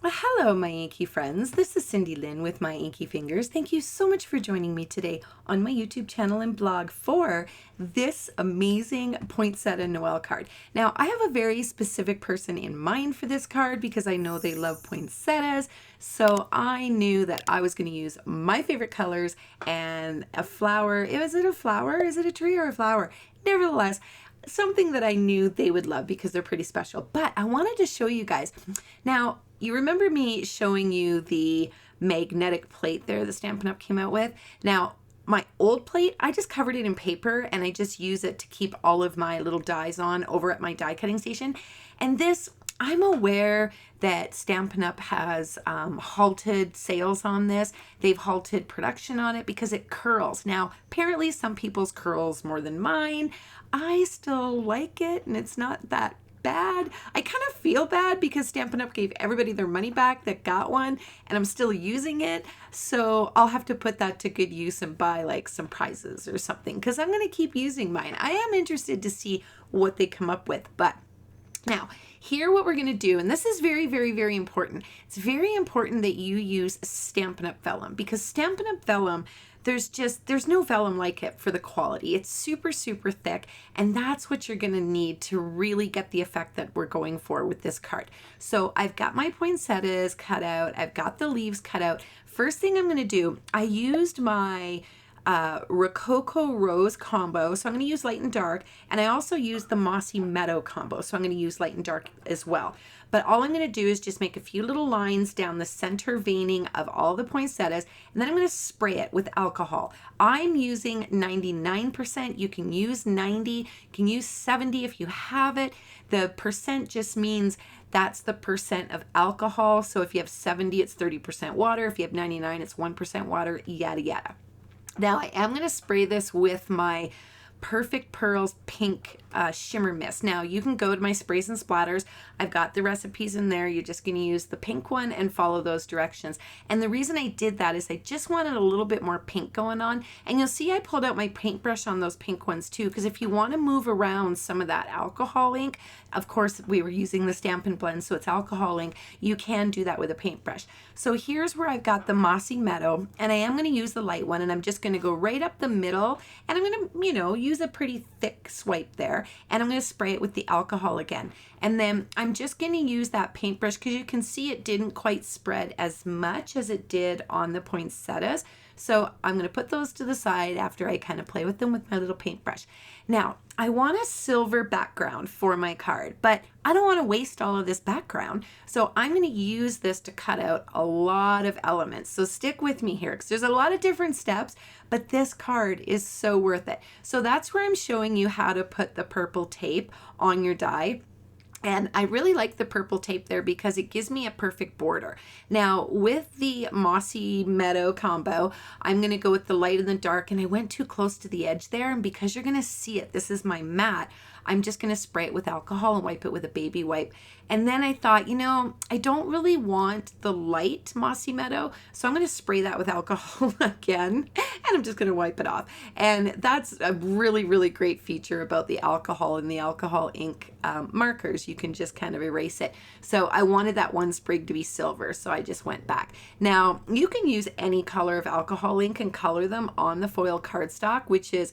Well, hello, my inky friends. This is Cindy Lynn with My Inky Fingers. Thank you so much for joining me today on my YouTube channel and blog for this amazing poinsettia Noel card. Now, I have a very specific person in mind for this card because I know they love poinsettias. So I knew that I was going to use my favorite colors and a flower. Is it a flower? Is it a tree or a flower? Nevertheless, something that I knew they would love because they're pretty special. But I wanted to show you guys. Now, you remember me showing you the magnetic plate there that Stampin' Up! Came out with? Now, my old plate, I just covered it in paper and I just use it to keep all of my little dies on over at my die cutting station. And this, I'm aware that Stampin' Up! Has halted sales on this. They've halted production on it because it curls. Now, apparently some people's curls more than mine. I still like it and it's not that bad. I kind of feel bad because Stampin' Up! Gave everybody their money back that got one and I'm still using it. So I'll have to put that to good use and buy like some prizes or something because I'm going to keep using mine. I am interested to see what they come up with. But now, here what we're going to do, and this is very, very, very important. It's very important that you use Stampin' Up! Vellum because Stampin' Up! Vellum, there's no vellum like it for the quality. It's super, super thick, and that's what you're going to need to really get the effect that we're going for with this card. So I've got my poinsettias cut out. I've got the leaves cut out. First thing I'm going to do, I used my Rococo Rose combo, so I'm going to use light and dark, and I also use the Mossy Meadow combo, so I'm going to use light and dark as well. But all I'm going to do is just make a few little lines down the center veining of all the poinsettias, and then I'm going to spray it with alcohol. I'm using 99%. You can use 90, you can use 70 if you have it. The percent just means that's the percent of alcohol. So if you have 70, it's 30% water. If you have 99, it's 1% water, yada, yada. Now I am going to spray this with my Perfect Pearls Pink Shimmer Mist. Now you can go to my sprays and splatters. I've got the recipes in there. You're just going to use the pink one and follow those directions. And the reason I did that is I just wanted a little bit more pink going on. And you'll see I pulled out my paintbrush on those pink ones too, because if you want to move around some of that alcohol ink, of course we were using the Stampin Blends, so it's alcohol ink, you can do that with a paintbrush. So here's where I've got the Mossy Meadow, and I am going to use the light one, and I'm just going to go right up the middle, and I'm going to, use a pretty thick swipe there, and I'm going to spray it with the alcohol again. And then I'm just going to use that paintbrush because you can see it didn't quite spread as much as it did on the poinsettias. So I'm going to put those to the side after I kind of play with them with my little paintbrush. Now, I want a silver background for my card, but I don't want to waste all of this background. So I'm going to use this to cut out a lot of elements. So stick with me here because there's a lot of different steps, but this card is so worth it. So that's where I'm showing you how to put the purple tape on your die. And I really like the purple tape there because it gives me a perfect border. Now with the Mossy Meadow combo, I'm going to go with the light and the dark, and I went too close to the edge there, and because you're going to see it, this is my matte, I'm just going to spray it with alcohol and wipe it with a baby wipe. And then I thought, I don't really want the light Mossy Meadow, so I'm going to spray that with alcohol again, and I'm just going to wipe it off. And that's a really, really great feature about the alcohol and the alcohol ink markers. You can just kind of erase it. So I wanted that one sprig to be silver, so I just went back. Now, you can use any color of alcohol ink and color them on the foil cardstock, which is,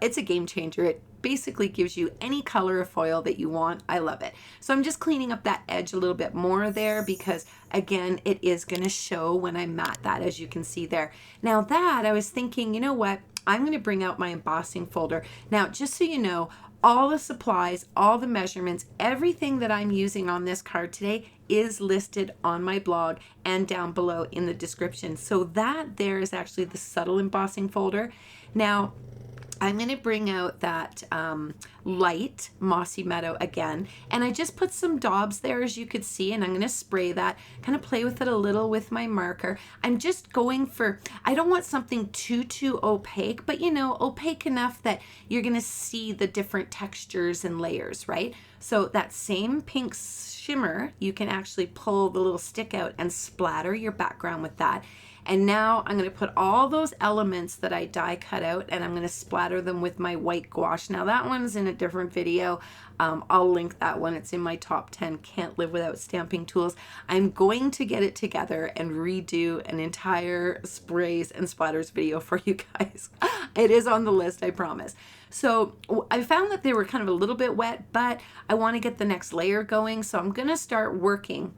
it's a game changer. It basically gives you any color of foil that you want. I love it. So I'm just cleaning up that edge a little bit more there because again, it is going to show when I matte that, as you can see there. Now that I was thinking, you know what? I'm going to bring out my embossing folder. Now, just so you know, all the supplies, all the measurements, everything that I'm using on this card today is listed on my blog and down below in the description. So that there is actually the subtle embossing folder. Now, I'm going to bring out that light Mossy Meadow again, and I just put some daubs there, as you could see, and I'm going to spray that, kind of play with it a little with my marker. I'm just going for, I don't want something too opaque, but opaque enough that you're going to see the different textures and layers, right? So that same pink shimmer, you can actually pull the little stick out and splatter your background with that. And now I'm going to put all those elements that I die cut out, and I'm going to splatter them with my white gouache. Now that one's in a different video. I'll link that one. It's in my top 10 can't live without stamping tools. I'm going to get it together and redo an entire sprays and splatters video for you guys. It is on the list, I promise. So I found that they were kind of a little bit wet, but I want to get the next layer going. So I'm going to start working.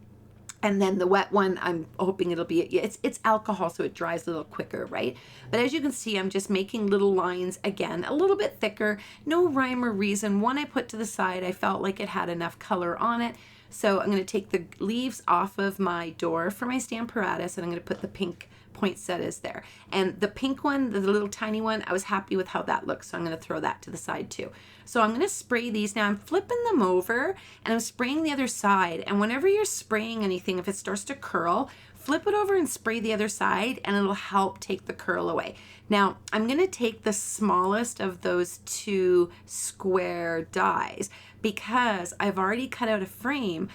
And then the wet one, I'm hoping it'll be, it's alcohol, so it dries a little quicker, right? But as you can see, I'm just making little lines, again, a little bit thicker, no rhyme or reason. One I put to the side, I felt like it had enough color on it. So I'm going to take the leaves off of my door for my Stamparatus, and I'm going to put the pink poinsettias there. And the pink one, the little tiny one, I was happy with how that looks, so I'm going to throw that to the side too. So I'm going to spray these. Now I'm flipping them over and I'm spraying the other side. And whenever you're spraying anything, if it starts to curl, flip it over and spray the other side, and it'll help take the curl away. Now I'm going to take the smallest of those two square dies because I've already cut out a frame,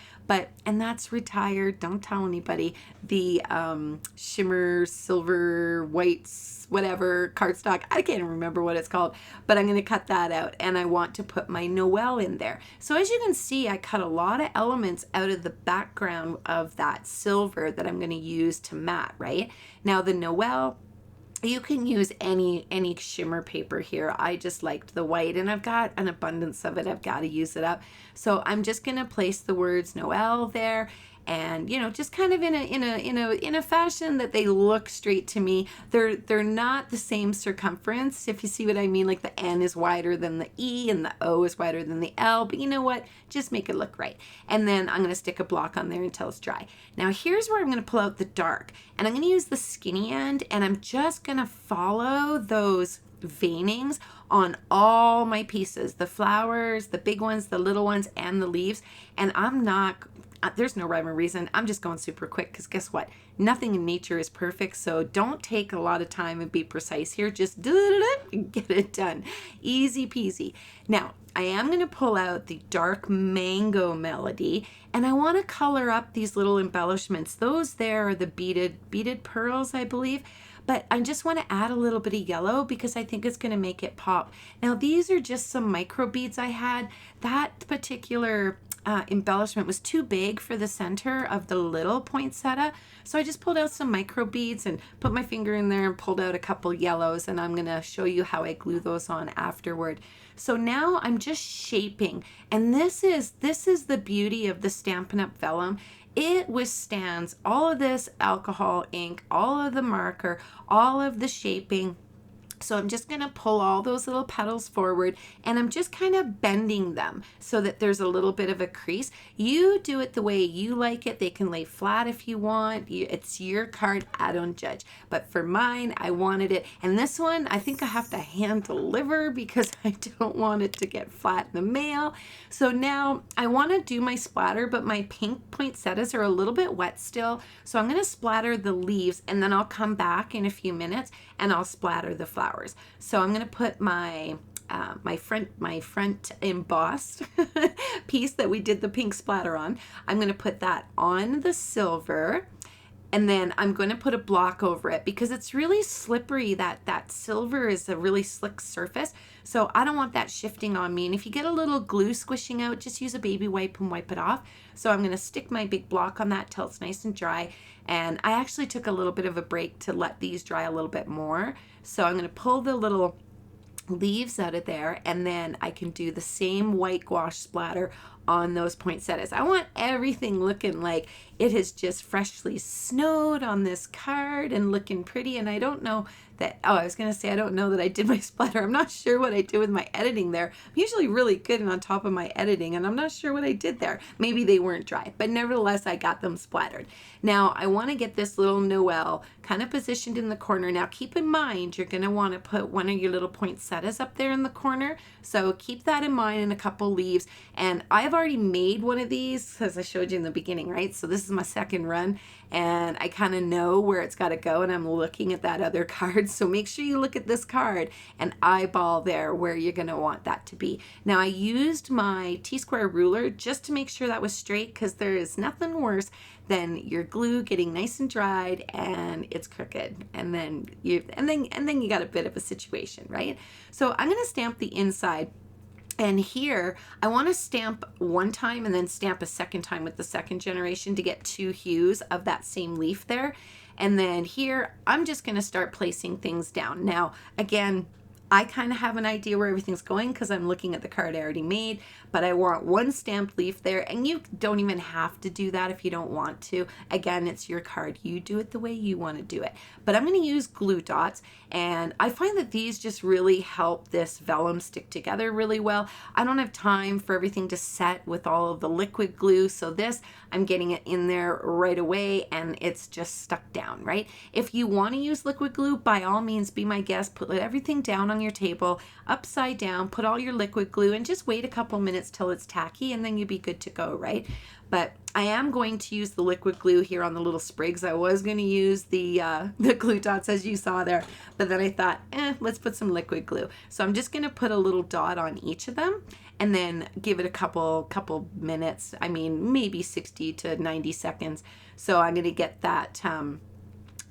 and that's retired, don't tell anybody, the shimmer, silver, whites, whatever, cardstock, I can't remember what it's called, but I'm going to cut that out, and I want to put my Noel in there. So as you can see, I cut a lot of elements out of the background of that silver that I'm going to use to matte, right? Now the Noel, you can use any shimmer paper here. I just liked the white, and I've got an abundance of it. I've got to use it up. So I'm just going to place the words Noel there, and just kind of in a fashion that they look straight to me. They're not the same circumference, if you see what I mean. Like the N is wider than the E and the O is wider than the L, but you know what? Just make it look right. And then I'm going to stick a block on there until it's dry. Now here's where I'm going to pull out the dark, and I'm going to use the skinny end, and I'm just going to follow those veinings on all my pieces, the flowers, the big ones, the little ones, and the leaves. And there's no rhyme or reason. I'm just going super quick because guess what? Nothing in nature is perfect, so don't take a lot of time and be precise here. Just get it done. Easy peasy. Now, I am going to pull out the dark mango melody, and I want to color up these little embellishments. Those there are the beaded pearls, I believe. But I just want to add a little bit of yellow because I think it's going to make it pop. Now, these are just some micro beads I had. That particular embellishment was too big for the center of the little poinsettia, so I just pulled out some micro beads and put my finger in there and pulled out a couple yellows, and I'm gonna show you how I glue those on afterward. So now I'm just shaping, and this is the beauty of the Stampin' Up! Vellum. It withstands all of this alcohol ink, all of the marker, all of the shaping. So I'm just going to pull all those little petals forward, and I'm just kind of bending them so that there's a little bit of a crease. You do it the way you like it. They can lay flat if you want. It's your card. I don't judge. But for mine, I wanted it. And this one, I think I have to hand deliver because I don't want it to get flat in the mail. So now I want to do my splatter, but my pink poinsettias are a little bit wet still. So I'm going to splatter the leaves, and then I'll come back in a few minutes and I'll splatter the flowers. So I'm going to put my my front embossed piece that we did the pink splatter on. I'm going to put that on the silver, and then I'm going to put a block over it because it's really slippery. That silver is a really slick surface, so I don't want that shifting on me. And if you get a little glue squishing out, just use a baby wipe and wipe it off. So I'm going to stick my big block on that till it's nice and dry. And I actually took a little bit of a break to let these dry a little bit more. So I'm going to pull the little leaves out of there, and then I can do the same white gouache splatter on those poinsettias. I want everything looking like it has just freshly snowed on this card and looking pretty. And I don't know that, I was going to say I don't know that I did my splatter. I'm not sure what I did with my editing there. I'm usually really good and on top of my editing, and I'm not sure what I did there. Maybe they weren't dry, but nevertheless I got them splattered. Now I want to get this little Noel kind of positioned in the corner. Now keep in mind you're going to want to put one of your little poinsettias up there in the corner, so keep that in mind, and a couple leaves. And I've already made one of these as I showed you in the beginning, right? So this is my second run, and I kind of know where it's got to go, and I'm looking at that other card. So make sure you look at this card and eyeball there where you're going to want that to be. Now I used my T-square ruler just to make sure that was straight, because there is nothing worse than your glue getting nice and dried and it's crooked, and then you got a bit of a situation, right? So I'm going to stamp the inside. And here, I want to stamp one time and then stamp a second time with the second generation to get 2 hues of that same leaf there. And then here, I'm just going to start placing things down. Now, again, I kind of have an idea where everything's going because I'm looking at the card I already made, but I want one stamped leaf there, and you don't even have to do that if you don't want to. Again, it's your card. You do it the way you want to do it. But I'm going to use glue dots, and I find that these just really help this vellum stick together really well. I don't have time for everything to set with all of the liquid glue, so this, I'm getting it in there right away, and it's just stuck down, right? If you want to use liquid glue, by all means, be my guest. Put everything down on your table, upside down, put all your liquid glue, and just wait a couple minutes till it's tacky, and then you'll be good to go, right? But I am going to use the liquid glue here on the little sprigs. I was going to use the glue dots as you saw there, but then I thought, let's put some liquid glue. So I'm just going to put a little dot on each of them and then give it a couple minutes. I mean, maybe 60 to 90 seconds. So I'm going to get that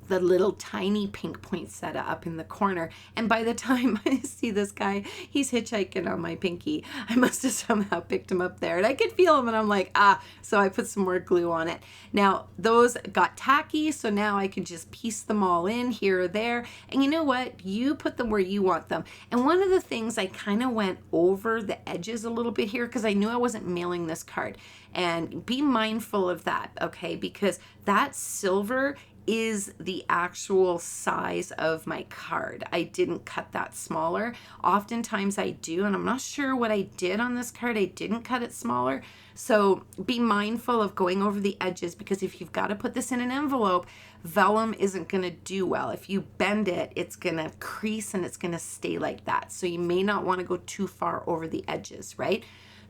the little tiny pink poinsettia up in the corner. And by the time I see this guy, he's hitchhiking on my pinky. I must have somehow picked him up there. And I could feel him, and I'm like, so I put some more glue on it. Now, those got tacky, so now I can just piece them all in here or there. And you know what? You put them where you want them. And one of the things, I kind of went over the edges a little bit here because I knew I wasn't mailing this card. And be mindful of that, okay? Because that silver is the actual size of my card. I didn't cut that smaller. Oftentimes I do, and I'm not sure what I did on this card. I didn't cut it smaller. So be mindful of going over the edges, because if you've got to put this in an envelope, vellum isn't going to do well. If you bend it, it's going to crease and it's going to stay like that. So you may not want to go too far over the edges, right?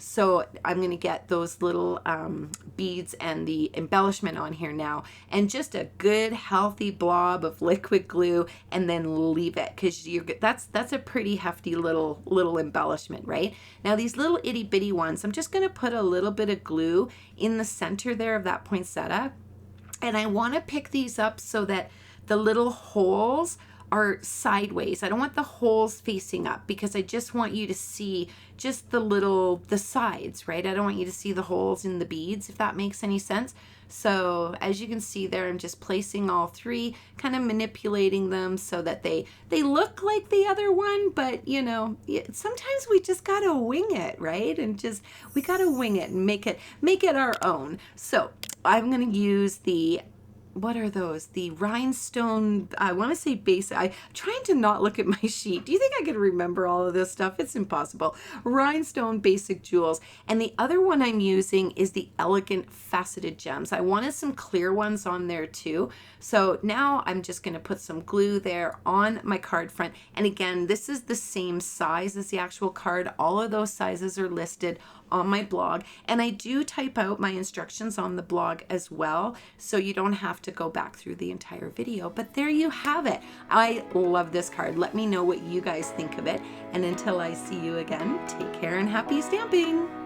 So I'm going to get those little beads and the embellishment on here now, and just a good healthy blob of liquid glue, and then leave it, because that's a pretty hefty little embellishment, right? Now these little itty bitty ones, I'm just going to put a little bit of glue in the center there of that poinsettia, and I want to pick these up so that the little holes are sideways. I don't want the holes facing up, because I just want you to see just the sides, right? I don't want you to see the holes in the beads, if that makes any sense. So as you can see there, I'm just placing all 3, kind of manipulating them so that they look like the other one, but you know, sometimes we just gotta wing it, right? And we gotta wing it and make it our own. So I'm gonna use what are those? The rhinestone, I want to say basic. I'm trying to not look at my sheet. Do you think I could remember all of this stuff? It's impossible. Rhinestone basic jewels. And the other one I'm using is the elegant faceted gems. I wanted some clear ones on there too. So now I'm just going to put some glue there on my card front. And again, this is the same size as the actual card. All of those sizes are listed on my blog, and I do type out my instructions on the blog as well, so you don't have to go back through the entire video. But there you have it. I love this card. Let me know what you guys think of it, and until I see you again, take care and happy stamping.